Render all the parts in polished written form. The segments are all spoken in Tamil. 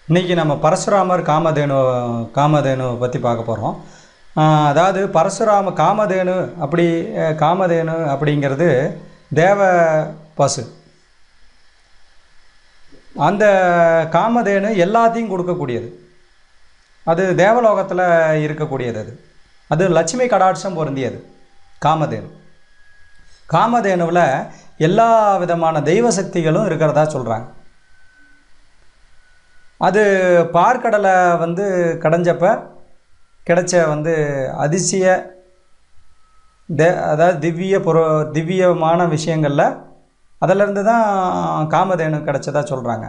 இன்றைக்கி நம்ம பரசுராமர் காமதேனு பற்றி பார்க்க போகிறோம். அதாவது காமதேனு அப்படிங்கிறது தேவ பசு. அந்த காமதேனு எல்லாத்தையும் கொடுக்கக்கூடியது. அது தேவலோகத்தில் இருக்கக்கூடியது. அது லட்சுமி கடாட்சம் பொருந்தியது காமதேனுவில் எல்லா விதமான தெய்வ சக்திகளும் இருக்கிறதா சொல்கிறாங்க. அது பார்க்கடலை கடைஞ்சப்ப கிடைச்ச அதிசய அதாவது திவ்யமான விஷயங்களில் அதிலேருந்து தான் காமதேனு கிடைச்சதா சொல்கிறாங்க.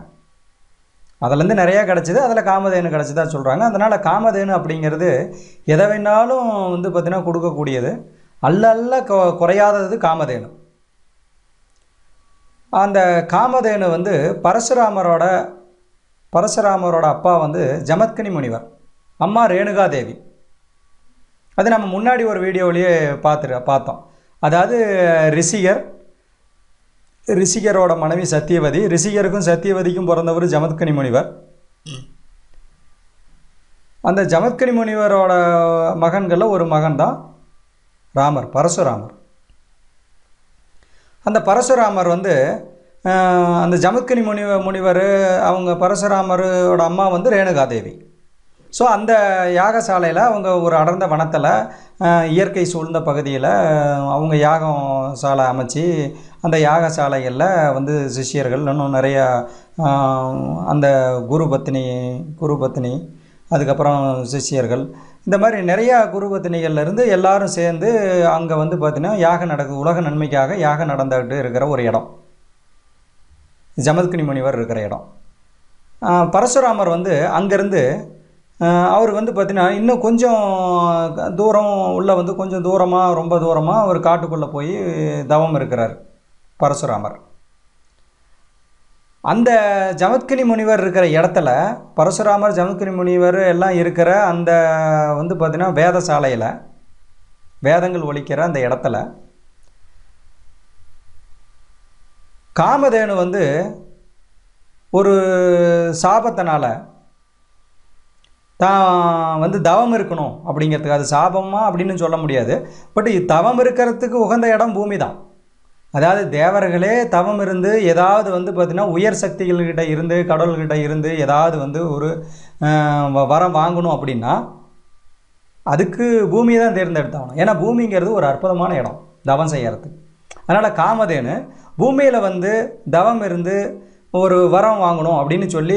அதிலேருந்து நிறையா கிடச்சிது, அதில் காமதேனு கிடச்சதா சொல்கிறாங்க. அதனால் காமதேனு அப்படிங்கிறது எதை வேணாலும் பார்த்திங்கன்னா கொடுக்கக்கூடியது, அல்ல குறையாதது காமதேனு. அந்த காமதேனு பரசுராமரோட அப்பா ஜமத்கனி முனிவர், அம்மா ரேணுகாதேவி. அது நம்ம முன்னாடி ஒரு வீடியோவிலேயே பார்த்தோம். அதாவது ரிஷிகரோட மனைவி சத்தியவதி, ரிஷிகருக்கும் சத்தியவதிக்கும் பிறந்தவர் ஜமத்கனி முனிவர். அந்த ஜமத்கனி முனிவரோட மகன்களில் ஒரு மகன் தான் பரசுராமர். அந்த பரசுராமர் அந்த ஜமத்கனி முனிவர் அவங்க பரசுராமரோட அம்மா ரேணுகாதேவி. ஸோ அந்த யாகசாலையில் அவங்க ஒரு அடர்ந்த வனத்தில் இயற்கை சூழ்ந்த பகுதியில் அவங்க யாகம் சாலை அமைச்சு அந்த யாகசாலைகளில் சிஷ்யர்கள் இன்னும் நிறையா அந்த குரு பத்தினி அதுக்கப்புறம் சிஷ்யர்கள், இந்த மாதிரி நிறையா குரு பத்தினிகள்லேருந்து எல்லாரும் சேர்ந்து அங்கே பார்த்திங்கன்னா யாகம் உலக நன்மைக்காக யாகம் நடந்துகிட்டு இருக்கிற ஒரு இடம் ஜமத்கனி முனிவர் இருக்கிற இடம். பரசுராமர் அங்கேருந்து அவர் பார்த்திங்கன்னா இன்னும் கொஞ்சம் தூரம் உள்ள கொஞ்சம் தூரமாக ரொம்ப தூரமாக அவர் காட்டுக்குள்ளே போய் தவம் இருக்கிறார் பரசுராமர். அந்த ஜமத்கனி முனிவர் இருக்கிற இடத்துல பரசுராமர் ஜமத்கனி முனிவர் எல்லாம் இருக்கிற அந்த பார்த்திங்கன்னா வேதசாலையில் வேதங்கள் ஒலிக்கிற அந்த இடத்துல காமதேனு ஒரு சாபத்தினால தான் தவம் இருக்கணும் அப்படிங்கிறதுக்கு, அது சாபமா அப்படின்னு சொல்ல முடியாது, பட் தவம் இருக்கிறதுக்கு உகந்த இடம் பூமி தான். அதாவது தேவர்களே தவம் இருந்து ஏதாவது பார்த்திங்கன்னா உயர் சக்திகள்கிட்ட இருந்து கடவுள்கிட்ட இருந்து ஏதாவது ஒரு வரம் வாங்கணும் அப்படின்னா அதுக்கு பூமியை தான் தேர்ந்தெடுத்தாகணும். ஏன்னா பூமிங்கிறது ஒரு அற்புதமான இடம் தவம் செய்யறதுக்கு. அதனால் காமதேனு பூமியில் தவம் இருந்து ஒரு வரம் வாங்கணும் அப்படின்னு சொல்லி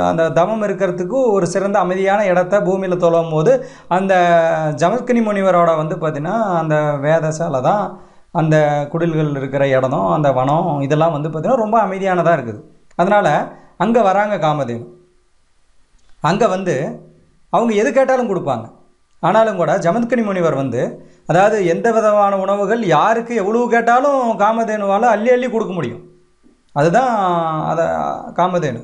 அந்த தவம் இருக்கிறதுக்கு ஒரு சிறந்த அமைதியான இடத்த பூமியில் தொழும் போது அந்த ஜமத்கனி முனிவரோட பார்த்திங்கன்னா அந்த வேதசாலை தான், அந்த குடில்கள் இருக்கிற இடம், அந்த வனம் இதெல்லாம் பார்த்திங்கன்னா ரொம்ப அமைதியானதாக இருக்குது. அதனால் அங்கே வராங்க காமதேனு. அங்கே அவங்க எது கேட்டாலும் கொடுப்பாங்க. ஆனாலும் கூட ஜமத்கனி முனிவர் அதாவது எந்த விதமான உணவுகள் யாருக்கு எவ்வளவு கேட்டாலும் காமதேனுவால் அள்ளி அள்ளி கொடுக்க முடியும். அதுதான் காமதேனு.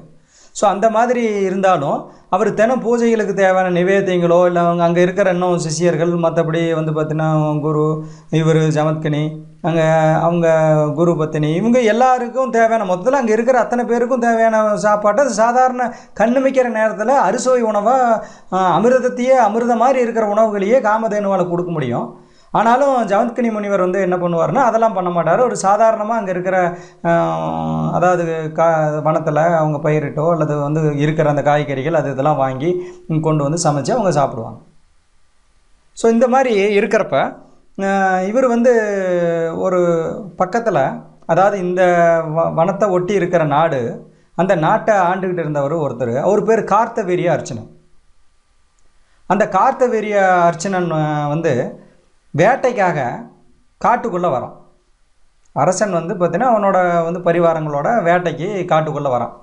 ஸோ அந்த மாதிரி இருந்தாலும் அவர் தினம் பூஜைகளுக்கு தேவையான நிவேத்தியங்களோ இல்லை அங்கே இருக்கிற இன்னும் சிஷியர்கள் மற்றபடி பார்த்திங்கன்னா குரு ஜமத்கனி அவங்க குரு பத்தினி இவங்க எல்லாருக்கும் தேவையான மொத்தத்தில் அங்கே இருக்கிற அத்தனை பேருக்கும் தேவையான சாப்பாட்டை சாதாரண கண்ணுமிக்கிற நேரத்தில் அறுசுவை உணவாக அமிர்தம் மாதிரி இருக்கிற உணவுகளையே காமதேனுவால் கொடுக்க முடியும். ஆனாலும் ஜமத்கனி முனிவர் என்ன பண்ணுவார்னா அதெல்லாம் பண்ண மாட்டார். ஒரு சாதாரணமாக அங்கே இருக்கிற அதாவது வனத்தில் அவங்க பயிரிட்டோ அல்லது இருக்கிற அந்த காய்கறிகள் இதெல்லாம் வாங்கி கொண்டு சமைச்சு அவங்க சாப்பிடுவாங்க. ஸோ இந்த மாதிரி இருக்கிறப்ப இவர் ஒரு பக்கத்தில், அதாவது இந்த வனத்தை ஒட்டி இருக்கிற நாடு, அந்த நாட்டை ஆண்டுகிட்டு இருந்தவர் ஒருத்தர், அவர் பேர் கார்த்தவீரிய அர்ச்சனன். அந்த கார்த்தவீரிய அர்ச்சனன் வேட்டைக்காக காட்டுக்குள்ளே வரான். அரசன் பார்த்திங்கன்னா அவனோட பரிவாரங்களோட வேட்டைக்கு காட்டுக்குள்ளே வரான்.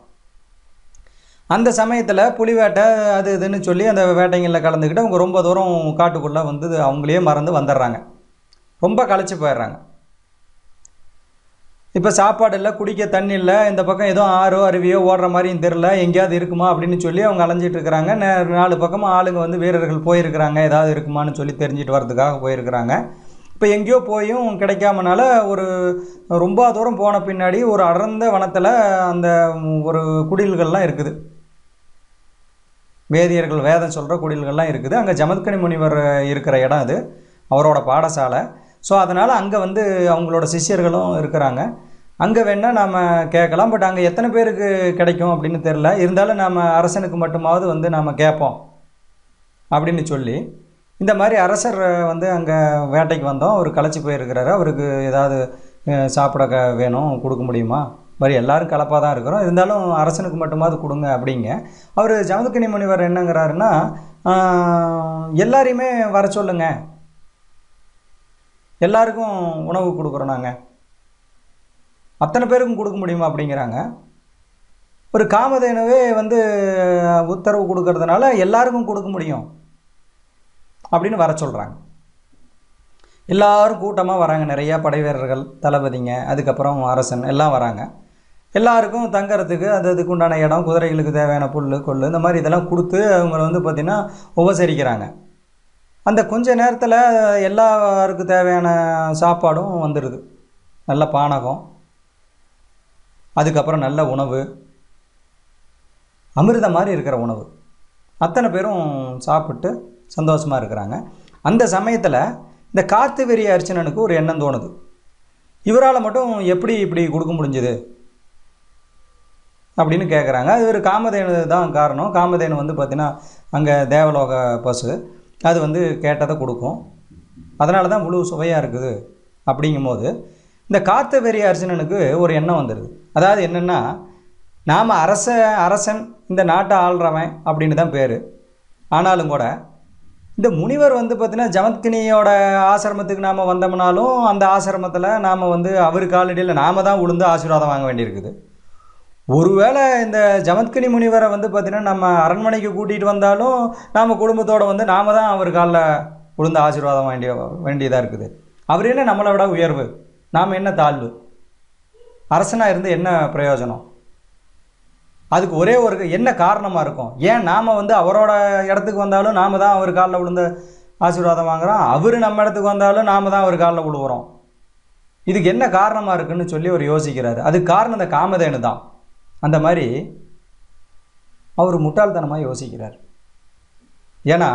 அந்த சமயத்தில் புலி வேட்டை அது இதுன்னு சொல்லி அந்த வேட்டைங்களில் கலந்துக்கிட்டு அவங்க ரொம்ப தூரம் காட்டுக்குள்ளே அவங்களே மறந்து வந்துடுறாங்க, ரொம்ப களைச்சி போயிடுறாங்க. இப்போ சாப்பாடு இல்லை, குடிக்க தண்ணி இல்லை, இந்த பக்கம் ஏதோ ஆறோ அருவியோ ஓடுற மாதிரியும் தெரில, எங்கேயாவது இருக்குமா அப்படின்னு சொல்லி அவங்க அலைஞ்சிட்டு இருக்கிறாங்க. 4 பக்கமும் ஆளுங்க வீரர்கள் போயிருக்கிறாங்க, ஏதாவது இருக்குமான்னு சொல்லி தெரிஞ்சிட்டு வர்றதுக்காக போயிருக்கிறாங்க. இப்போ எங்கேயோ போயும் கிடைக்காமனால ஒரு ரொம்ப தூரம் போன பின்னாடி ஒரு அடர்ந்த வனத்தில் அந்த ஒரு குடில்கள்லாம் இருக்குது. வேதியர்கள் வேதம் சொல்கிற குடில்கள்லாம் இருக்குது. அங்கே ஜமத்கனி முனிவர் இருக்கிற இடம் அது, அவரோட பாடசாலை. ஸோ அதனால் அங்கே வந்து அவங்களோட சிஷ்யர்களும் இருக்கிறாங்க. அங்கே வேணால் நாம் கேட்கலாம். பட் அங்கே எத்தனை பேருக்கு கிடைக்கும் அப்படின்னு தெரில. இருந்தாலும் நாம் அரசனுக்கு மட்டுமாவது வந்து நாம் கேட்போம் அப்படின்னு சொல்லி, இந்த மாதிரி அரசர் வந்து அங்கே வேட்டைக்கு வந்தோம், அவர் களைச்சி போயிருக்கிறாரு, அவருக்கு ஏதாவது சாப்பிட வேணும், கொடுக்க முடியுமா? மாதிரி எல்லோரும் கலப்பாக தான் இருக்கிறோம், இருந்தாலும் அரசனுக்கு மட்டுமாவது கொடுங்க அப்படிங்க. அவர் ஜமதக்கினி முனிவர் என்னங்கிறாருன்னா, எல்லாரையுமே வர சொல்லுங்க, எல்லாருக்கும் உணவு கொடுக்குறோம், நாங்கள் அத்தனை பேருக்கும் கொடுக்க முடியுமா அப்படிங்கிறாங்க. ஒரு காமதேனுவே வந்து உத்தரவு கொடுக்கறதுனால எல்லாருக்கும் கொடுக்க முடியும் அப்படின்னு வர சொல்கிறாங்க. எல்லோரும் கூட்டமாக வராங்க, நிறையா படை வீரர்கள், தளபதிங்க, அதுக்கப்புறம் அரசன் எல்லாம் வராங்க. எல்லாருக்கும் தங்கறதுக்கு அதுக்கு உண்டான இடம், குதிரைகளுக்கு தேவையான புல் கொள்ளு இந்த மாதிரி இதெல்லாம் கொடுத்து அவங்கள வந்து பார்த்திங்கன்னா உபசரிக்கிறாங்க. அந்த கொஞ்ச நேரத்தில் எல்லாருக்கும் தேவையான சாப்பாடும் வந்துடுது. நல்ல பானகம், அதுக்கப்புறம் நல்ல உணவு, அமிர்த மாதிரி இருக்கிற உணவு, அத்தனை பேரும் சாப்பிட்டு சந்தோஷமாக இருக்கிறாங்க. அந்த சமயத்தில் இந்த கார்த்திவெறிய அர்ச்சனனுக்கு ஒரு எண்ணம் தோணுது, இவரால் மட்டும் எப்படி இப்படி கொடுக்க முடிஞ்சுது அப்படின்னு கேட்குறாங்க. அது ஒரு காமதேனு தான் காரணம். காமதேனு வந்து பார்த்திங்கன்னா அங்கே தேவலோக பசு, அது வந்து கேட்டதை கொடுக்கும், அதனால தான் முழு சுவையாக இருக்குது. அப்படிங்கும்போது இந்த கார்த்திவெறிய அர்ச்சனனுக்கு ஒரு எண்ணம் வந்துடுது. அதாவது என்னென்னா, நாம் அரசன் இந்த நாட்டை ஆள்றவன் அப்படின்னு தான் பேர். ஆனாலும் கூட இந்த முனிவர் வந்து பார்த்திங்கன்னா ஜமத்கினியோட ஆசிரமத்துக்கு நாம் வந்தோம்னாலும் அந்த ஆசிரமத்தில் நாம் வந்து அவர் காலடியில் நாம் தான் உளுந்து ஆசீர்வாதம் வாங்க வேண்டியிருக்குது. ஒருவேளை இந்த ஜமத்கினி முனிவரை வந்து பார்த்திங்கன்னா நம்ம அரண்மனைக்கு கூட்டிகிட்டு வந்தாலும் நாம் குடும்பத்தோடு வந்து நாம் தான் அவர் காலில் உளுந்து ஆசீர்வாதம் வேண்டியதாக இருக்குது. அவர் என்ன நம்மளை விட உயர்வு, நாம் என்ன தாழ்வு? அரசனாக இருந்து என்ன பிரயோஜனம்? அதுக்கு ஒரே ஒரு என்ன காரணமாக இருக்கும்? ஏன் நாம் வந்து அவரோட இடத்துக்கு வந்தாலும் நாம் தான் அவர் காலில் விழுந்த ஆசீர்வாதம் வாங்குகிறோம், அவர் நம்ம இடத்துக்கு வந்தாலும் நாம் தான் அவர் காலில் விழுவுறோம்? இதுக்கு என்ன காரணமாக இருக்குன்னு சொல்லி அவர் யோசிக்கிறாரு. அதுக்கு காரணம் இந்த காமதேனு தான். அந்த மாதிரி அவர் முட்டாள்தனமாக யோசிக்கிறார். ஏன்னா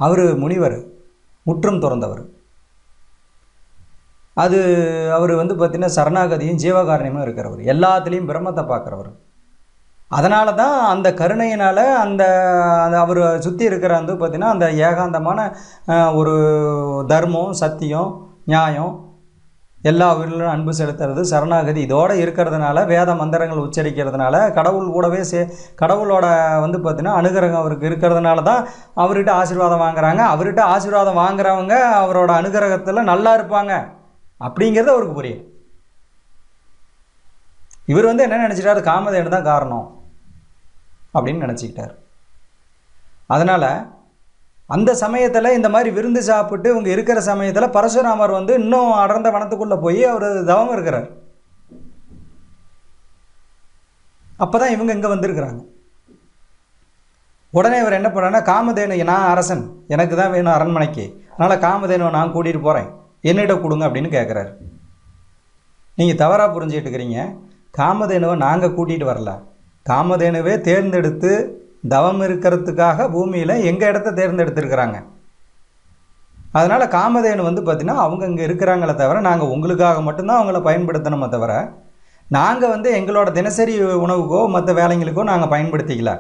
அவர் முனிவர், முற்றும் துறந்தவர். அது அவர் வந்து பார்த்திங்கன்னா சரணாகதியும் ஜீவகாரணியமும் இருக்கிறவர், எல்லாத்துலேயும் பிரம்மத்தை பார்க்குறவர். அதனால தான் அந்த கருணையினால் அந்த அவர் சுற்றி இருக்கிற வந்து பார்த்திங்கன்னா அந்த ஏகாந்தமான ஒரு தர்மம், சத்தியம், நியாயம், எல்லா உயிரிலும் அன்பு செலுத்துறது, சரணாகதி இதோடு இருக்கிறதுனால, வேத மந்திரங்கள் உச்சரிக்கிறதுனால, கடவுள் கூடவே கடவுளோட வந்து பார்த்திங்கன்னா அனுகிரகம் அவருக்கு இருக்கிறதுனால தான் அவர்கிட்ட ஆசீர்வாதம் வாங்குகிறாங்க. அவர்கிட்ட ஆசீர்வாதம் வாங்குறவங்க அவரோட அனுகிரகத்தில் நல்லா இருப்பாங்க அப்படிங்கிறது அவருக்கு புரியும். இவர் வந்து என்ன நினச்சிட்டாரு, காமதேனு தான் காரணம் அப்படின்னு நினச்சிக்கிட்டார். அதனால் அந்த சமயத்தில் இந்த மாதிரி விருந்து சாப்பிட்டு இவங்க இருக்கிற சமயத்தில் பரசுராமர் வந்து இன்னும் அடர்ந்த வனத்துக்குள்ளே போய் அவர் தவம் இருக்கிறார். அப்போ தான் இவங்க இங்கே வந்திருக்கிறாங்க. உடனே இவர் என்ன பண்ணுறாருன்னா, காமதேனு, நான் அரசன், எனக்கு தான் வேணும் அரண்மனைக்கு, அதனால் காமதேனுவை நான் கூட்டிகிட்டு போகிறேன், என்னிடம் கொடுங்க அப்படின்னு கேட்குறாரு. நீங்கள் தவறாக புரிஞ்சுக்கிட்டு இருக்கிறீங்க. காமதேனுவை நாங்கள் கூட்டிகிட்டு வரல, காமதேனுவே தேர்ந்தெடுத்து தவம் இருக்கிறதுக்காக பூமியில் எங்கள் இடத்த தேர்ந்தெடுத்துருக்கிறாங்க. அதனால் காமதேனு வந்து பார்த்திங்கன்னா அவங்க இங்கே இருக்கிறாங்களே தவிர நாங்கள் உங்களுக்காக மட்டும்தான் அவங்கள பயன்படுத்தணுமே தவிர நாங்கள் வந்து எங்களோட தினசரி உணவுக்கோ மற்ற வேலைங்களுக்கோ நாங்கள் பயன்படுத்திக்கல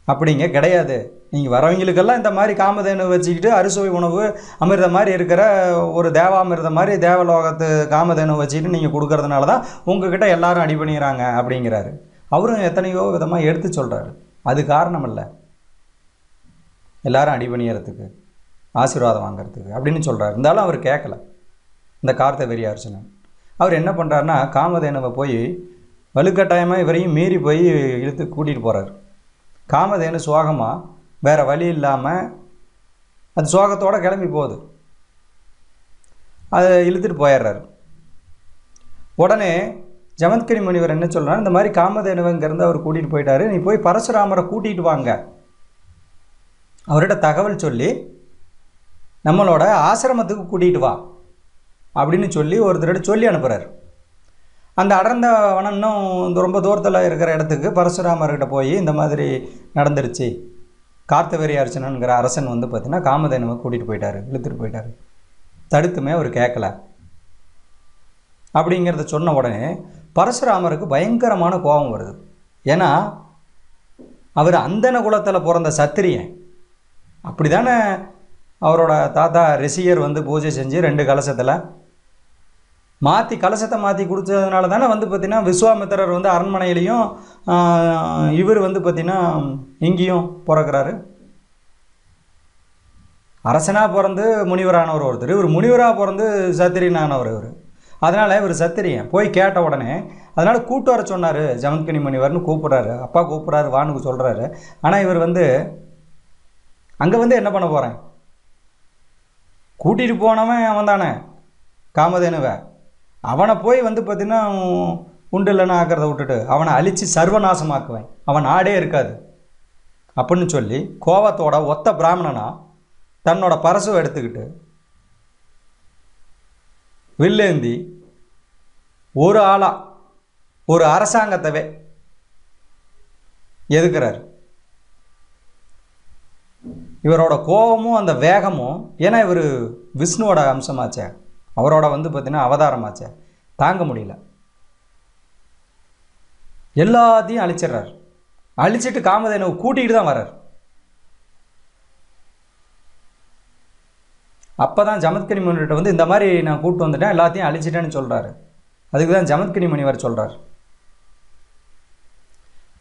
அப்படிங்க கிடையாது. நீங்கள் வரவங்களுக்கெல்லாம் இந்த மாதிரி காமதேனு வச்சுக்கிட்டு அறுசுவை உணவு அமிர்த மாதிரி இருக்கிற ஒரு தேவாமிர்த மாதிரி தேவலோகத்து காமதேனு வச்சுக்கிட்டு நீங்கள் கொடுக்கறதுனால தான் உங்ககிட்ட எல்லாரும் அடிபணிகிறாங்க அப்படிங்கிறாரு. அவரும் எத்தனையோ விதமாக எடுத்து சொல்கிறாரு. அது காரணம் இல்லை எல்லாரும் அடிபணியறதுக்கு, ஆசீர்வாதம் வாங்கிறதுக்கு அப்படின்னு சொல்கிறார். இருந்தாலும் அவர் கேட்கல. இந்த கார்த்திவெறிய அர்ச்சனன் அவர் என்ன பண்ணுறாருன்னா, காமதேனுவை போய் வலுக்கட்டாயமாக இவரையும் மீறி போய் இழுத்து கூட்டிகிட்டு போகிறார். காமதேனு சோகமாக வேறு வழி இல்லாமல் அது சோகத்தோடு கிளம்பி போகுது. அதை இழுத்துட்டு போயிடுறாரு. உடனே ஜமத்கினி முனிவர் என்ன சொல்கிறார், இந்த மாதிரி காமதேனுவை இங்கேருந்து அவர் கூட்டிகிட்டு போயிட்டாரு, நீ போய் பரசுராமரை கூட்டிகிட்டு வாங்க, அவர்கிட்ட தகவல் சொல்லி நம்மளோட ஆசிரமத்துக்கு கூட்டிகிட்டு வா அப்படின்னு சொல்லி ஒருத்தர்கிட்ட சொல்லி அனுப்புகிறார். அந்த அடர்ந்த வனம் இன்னும் ரொம்ப தூரத்தில் இருக்கிற இடத்துக்கு பரசுராமர்கிட்ட போய் இந்த மாதிரி நடந்துருச்சு, கார்த்தவீரிய அர்ஜுனன்கிற அரசன் வந்து பார்த்திங்கன்னா காமதேனுவை கூட்டிகிட்டு போயிட்டார், இழுத்துட்டு போயிட்டார், தடுத்துமே அவர் கேட்கல அப்படிங்கிறத சொன்ன உடனே பரசுராமருக்கு பயங்கரமான கோபம் வருது. ஏன்னா அவர் அந்தன குலத்தில் பிறந்த சத்திரியன். அப்படி தானே அவரோட தாத்தா ரிஷியர் வந்து பூஜை செஞ்சு 2 கலசத்தில் கலசத்தை மாற்றி கொடுத்ததுனால தானே வந்து பார்த்திங்கன்னா விஸ்வாமித்திரர் வந்து அரண்மனையிலையும் இவர் வந்து பார்த்திங்கன்னா இங்கேயும் பிறக்கிறாரு. அரசனாக பிறந்து முனிவரானவர் ஒருத்தர், இவர் முனிவராக பிறந்து சத்திரியனானவர் இவர். அதனால் இவர் சத்திரியன். போய் கேட்ட உடனே அதனால் கூட்டு வர சொன்னார். ஜமத்கனி முனிவர்னு கூப்பிட்றாரு, அப்பா கூப்பிட்றாரு, வானுக்கு சொல்கிறாரு. ஆனால் இவர் வந்து அங்கே வந்து என்ன பண்ண போகிறேன், கூட்டிகிட்டு போனவன் அவன் தானே காமதேனுவை, அவனை போய் வந்து பார்த்திங்கன்னா உண்டு இல்லைன்னு ஆக்கிறத விட்டுட்டு அவனை அழித்து சர்வநாசமாக்குவேன், அவன் நாடே இருக்காது அப்படின்னு சொல்லி கோவத்தோட ஒத்த பிராமணனா தன்னோட பரசுவை எடுத்துக்கிட்டு வில்லேந்தி ஒரு ஆளா ஒரு அரசாங்கத்தவே எதுக்குறாரு. இவரோட கோபமும் அந்த வேகமும், ஏன்னா இவர் விஷ்ணுவோட அம்சமாச்சே, அவரோட வந்து பார்த்திங்கன்னா அவதாரமாச்சே, தாங்க முடியல. எல்லாத்தையும் அழிச்சிட்றார். அழிச்சிட்டு காமதேனுவை கூட்டிகிட்டு தான் வர்றார். அப்போ தான் ஜமத்கனி முனிவர்கிட்ட வந்து இந்த மாதிரி நான் கூப்பிட்டு வந்துட்டேன், எல்லாத்தையும் அழிச்சிட்டேன்னு சொல்கிறாரு. அதுக்கு தான் ஜமத்கனி முனிவர் சொல்கிறார்,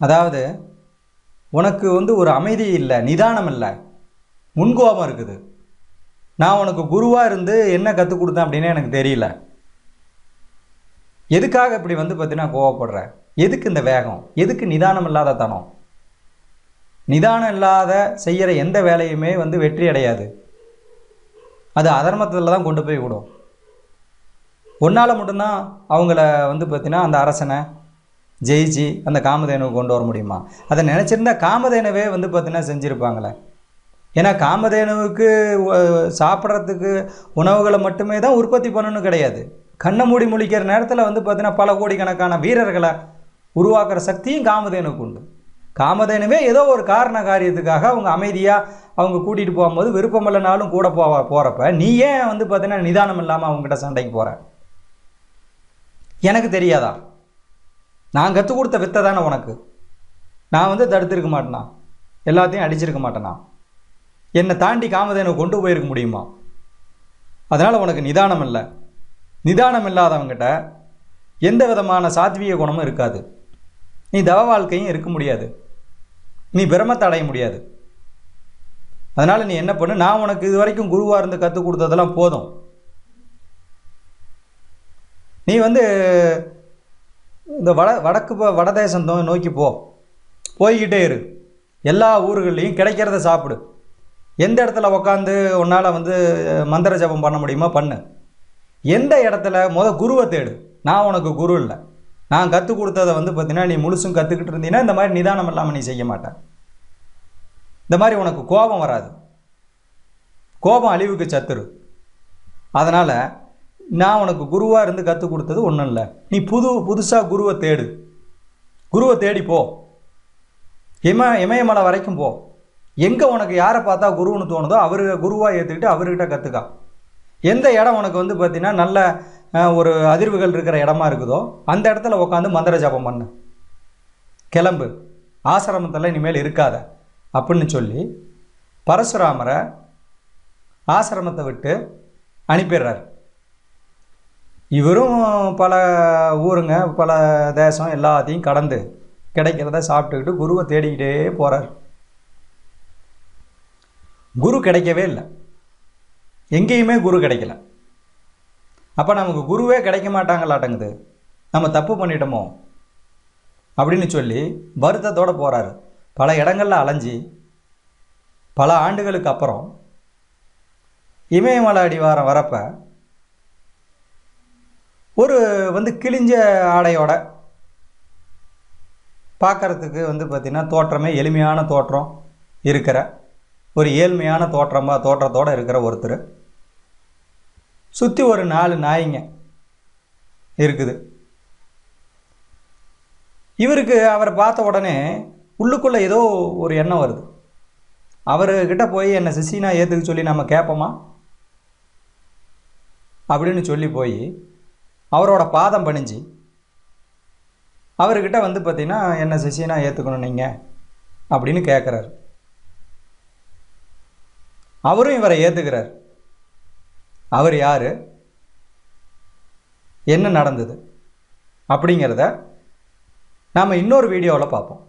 அதாவது உனக்கு வந்து ஒரு அமைதி இல்லை, நிதானம் இல்லை, முன்கோபம் இருக்குது. நான் உனக்கு குருவாக இருந்து என்ன கற்றுக் கொடுத்தேன் அப்படின்னு எனக்கு தெரியல. எதுக்காக இப்படி வந்து பார்த்தீங்கன்னா கோவப்படுற, எதுக்கு இந்த வேகம், எதுக்கு நிதானம் இல்லாத தனம்? நிதானம் இல்லாத செய்கிற எந்த வேலையுமே வந்து வெற்றி அடையாது. அது அதர்மத்தில் தான் கொண்டு போய் விடும். ஒன்றால் மட்டும்தான் அவங்கள வந்து பார்த்தீங்கன்னா அந்த அரசனை ஜெயிச்சு அந்த காமதேனுவை கொண்டு வர முடியுமா? அதை நினச்சிருந்தா காமதேனுவே வந்து பார்த்தீங்கன்னா செஞ்சுருப்பாங்களே. ஏன்னா காமதேனுவுக்கு சாப்பிட்றதுக்கு உணவுகளை மட்டுமே தான் உற்பத்தி பண்ணணும்னு கிடையாது. கண்ணை மூடி முழிக்கிற நேரத்தில் வந்து பார்த்தீங்கன்னா பல கோடிக்கணக்கான வீரர்களை உருவாக்குற சக்தியும் காமதேனுக்கு உண்டு. காமதேனுவே ஏதோ ஒரு காரண காரியத்துக்காக அவங்க அமைதியாக அவங்க கூட்டிகிட்டு போகும்போது விருப்பம் இல்லைனாலும் கூட போகிறப்ப நீ ஏன் வந்து பார்த்தீங்கன்னா நிதானம் இல்லாமல் அவங்ககிட்ட சண்டைக்கு போகிற? எனக்கு தெரியாதா? நான் கற்றுக் கொடுத்த வித்தை தானே உனக்கு. நான் வந்து தடுத்திருக்க மாட்டேனா, எல்லாத்தையும் அடிச்சிருக்க மாட்டேனா? என்னை தாண்டி காமதேனுவை கொண்டு போயிருக்க முடியுமா? அதனால் உனக்கு நிதானம் இல்லை. நிதானம் இல்லாதவங்கிட்ட எந்த விதமான சாத்வீக குணமும் இருக்காது. நீ தவ வாழ்க்கையும் இருக்க முடியாது, நீ பிரமத்தை அடைய முடியாது. அதனால் நீ என்ன பண்ணு, நான் உனக்கு இது வரைக்கும் குருவாக இருந்து கற்றுக் கொடுத்ததெல்லாம் போதும். நீ வந்து இந்த வடதேசம் நோக்கி போய்கிட்டே இரு. எல்லா ஊர்கள்லையும் கிடைக்கிறத சாப்பிடு. எந்த இடத்துல உக்காந்து உன்னால் வந்து மந்திர ஜபம் பண்ண முடியுமோ பண்ணு. எந்த இடத்துல குருவை தேடு. நான் உனக்கு குரு இல்லை, நான் கற்றுக் கொடுத்ததை வந்து பார்த்தீங்கன்னா நீ முழுசும் கற்றுக்கிட்டு இருந்தீங்கன்னா இந்த மாதிரி நிதானம் இல்லாமல் நீ செய்ய மாட்டேன். இந்த மாதிரி உனக்கு கோபம் வராது. கோபம் அழிவுக்கு சத்துரு. அதனால் நான் உனக்கு குருவாக இருந்து கற்றுக் கொடுத்தது ஒன்றும் இல்லை. நீ புதுசாக குருவை தேடு. குருவை தேடி போ. இமயமலை வரைக்கும் போ. எங்கே உனக்கு யாரை பார்த்தா குருன்னு தோணுதோ அவரு குருவாக ஏற்றுக்கிட்டு அவர்கிட்ட கற்றுக்கா. எந்த இடம் உனக்கு வந்து பார்த்தீங்கன்னா நல்ல ஒரு அதிர்வுகள் இருக்கிற இடமா இருக்குதோ அந்த இடத்துல உட்காந்து மந்திர ஜபம் பண்ணு. கிளம்பு, ஆசிரமத்தில் இனிமேல் இருக்காத அப்படின்னு சொல்லி பரசுராமரை ஆசிரமத்தை விட்டு அனுப்பிடுறார். இவரும் பல ஊருங்க பல தேசம் எல்லாத்தையும் கடந்து கிடைக்கிறத சாப்பிட்டுக்கிட்டு குருவை தேடிக்கிட்டே போகிறார். குரு கிடைக்கவே இல்லை, எங்கேயுமே குரு கிடைக்கல. அப்போ நமக்கு குருவே கிடைக்க மாட்டாங்களாட்டங்குது, நம்ம தப்பு பண்ணிட்டோமோ அப்படின்னு சொல்லி வருத்தத்தோடு போகிறாரு. பல இடங்களில் அலைஞ்சி பல ஆண்டுகளுக்கு அப்புறம் இமயமலை அடிவாரம் வரப்ப ஒரு வந்து கிழிஞ்ச ஆடையோட பார்க்குறதுக்கு வந்து பார்த்திங்கன்னா தோற்றமே எளிமையான தோற்றம் இருக்கிற ஒரு ஏழ்மையான தோற்றத்தோடு இருக்கிற ஒருத்தர், சுற்றி ஒரு 4 நாய்ங்க இருக்குது. இவருக்கு அவரை பார்த்த உடனே உள்ளுக்குள்ளே ஏதோ ஒரு எண்ணம் வருது. அவர்கிட்ட போய் என்னை சிஷியனா ஏற்றுக்க சொல்லி நம்ம கேட்போமா அப்படின்னு சொல்லி போய் அவரோட பாதம் பணிஞ்சு அவர்கிட்ட வந்து பார்த்திங்கன்னா என்ன சிஷியனா ஏற்றுக்கணும் நீங்கள் அப்படின்னு கேட்குறாரு. அவரும் இவரை ஏற்றுக்கிறார். அவர் யார், என்ன நடந்தது அப்படிங்கிறத நாம் இன்னொரு வீடியோவில் பார்ப்போம்.